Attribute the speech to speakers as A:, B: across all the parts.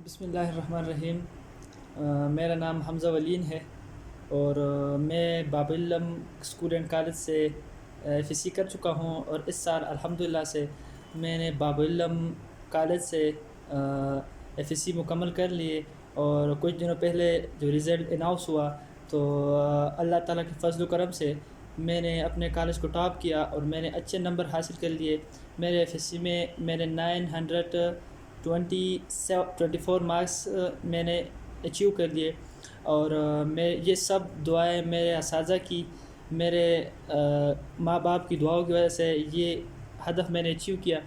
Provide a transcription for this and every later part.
A: بسم اللہ الرحمن الرحیم۔ میرا نام حمزہ ولین ہے اور میں باب العلم اسکول اینڈ کالج سے ایف ایس سی کر چکا ہوں، اور اس سال الحمدللہ سے میں نے باب العلم کالج سے ایف ایس سی مکمل کر لیے۔ اور کچھ دنوں پہلے جو رزلٹ اناؤنس ہوا تو اللہ تعالیٰ کے فضل و کرم سے میں نے اپنے کالج کو ٹاپ کیا اور میں نے اچھے نمبر حاصل کر لیے۔ میرے ایف ایس سی میں نے 924 مارکس میں نے اچیو کر لیے، اور میں یہ سب دعائیں میرے اساتذہ کی، میرے ماں باپ کی دعاؤں کی وجہ سے یہ ہدف میں نے اچیو کیا۔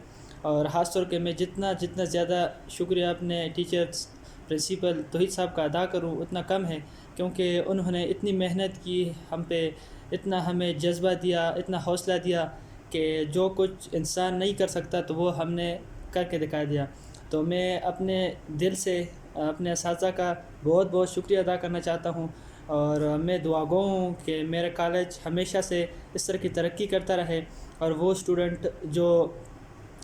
A: اور خاص طور پہ میں جتنا زیادہ شکریہ اپنے ٹیچرز پرنسپل توحید صاحب کا ادا کروں اتنا کم ہے، کیونکہ انہوں نے اتنی محنت کی ہم پہ، اتنا ہمیں جذبہ دیا، اتنا حوصلہ دیا کہ جو کچھ انسان نہیں کر سکتا تو وہ ہم نے کر کے دکھا دیا۔ تو میں اپنے دل سے اپنے اساتذہ کا بہت بہت شکریہ ادا کرنا چاہتا ہوں، اور میں دعا گو ہوں کہ میرا کالج ہمیشہ سے اس طرح کی ترقی کرتا رہے، اور وہ اسٹوڈنٹ جو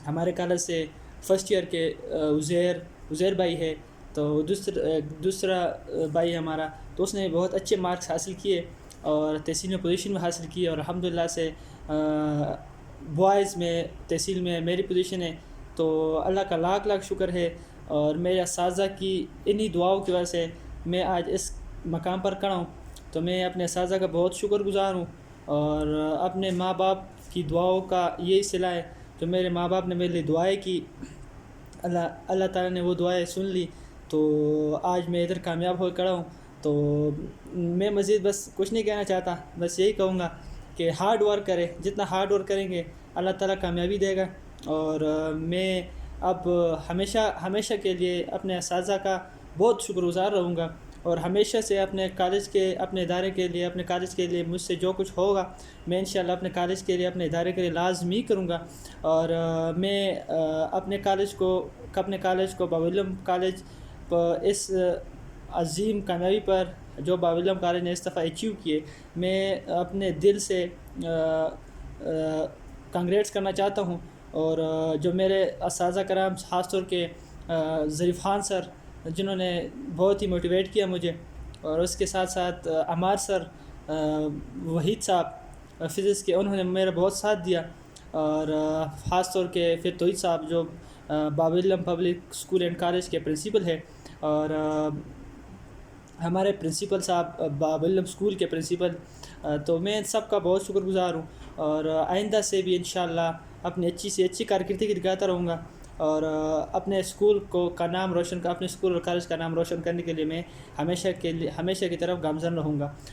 A: ہمارے کالج سے فرسٹ ایئر کے عزیر بھائی ہے، تو دوسرا بھائی ہمارا، تو اس نے بہت اچھے مارکس حاصل کیے اور تحصیل میں پوزیشن میں حاصل کی، اور الحمدللہ سے بوائز میں تحصیل میں میری پوزیشن ہے۔ تو اللہ کا لاکھ لاکھ شکر ہے، اور میرے اساتذہ کی انہی دعاؤں کی وجہ سے میں آج اس مقام پر کھڑا ہوں۔ تو میں اپنے اساتذہ کا بہت شکر گزار ہوں، اور اپنے ماں باپ کی دعاؤں کا یہی صلہ ہے، جو میرے ماں باپ نے میرے لیے دعائیں کی، اللہ تعالیٰ نے وہ دعائیں سن لی، تو آج میں ادھر کامیاب ہو کھڑا ہوں۔ تو میں مزید بس کچھ نہیں کہنا چاہتا، بس یہی کہوں گا کہ ہارڈ ورک کریں، جتنا ہارڈ ورک کریں گے اللہ تعالیٰ کامیابی دے گا۔ اور میں اب ہمیشہ کے لیے اپنے اساتذہ کا بہت شکر گزار رہوں گا، اور ہمیشہ سے اپنے ادارے کے لیے، اپنے کالج کے لیے مجھ سے جو کچھ ہوگا میں انشاءاللہ اپنے کالج کے لیے، اپنے ادارے کے لیے لازمی کروں گا۔ اور میں اپنے کالج کو باب العلم کالج اس عظیم کامیابی پر جو باب العلم کالج نے اس دفعہ اچیو کیے، میں اپنے دل سے کنگریٹس کرنا چاہتا ہوں۔ اور جو میرے اساتذہ کرام، خاص طور کے ظریف خان سر، جنہوں نے بہت ہی موٹیویٹ کیا مجھے، اور اس کے ساتھ ساتھ عمار سر، وحید صاحب فزکس کے، انہوں نے میرا بہت ساتھ دیا، اور خاص طور کے پھر توحید صاحب جو باب العلم پبلک اسکول اینڈ کالج کے پرنسپل ہے، اور ہمارے پرنسپل صاحب باب العلم اسکول کے پرنسپل، تو میں ان سب کا بہت شکر گزار ہوں، اور آئندہ سے بھی انشاءاللہ اپنی اچھی سے اچھی کارکردگی دکھاتا رہوں گا، اور اپنے اسکول اپنے اسکول اور کالج کا نام روشن کرنے کے لیے میں ہمیشہ کی طرف گامزن رہوں گا۔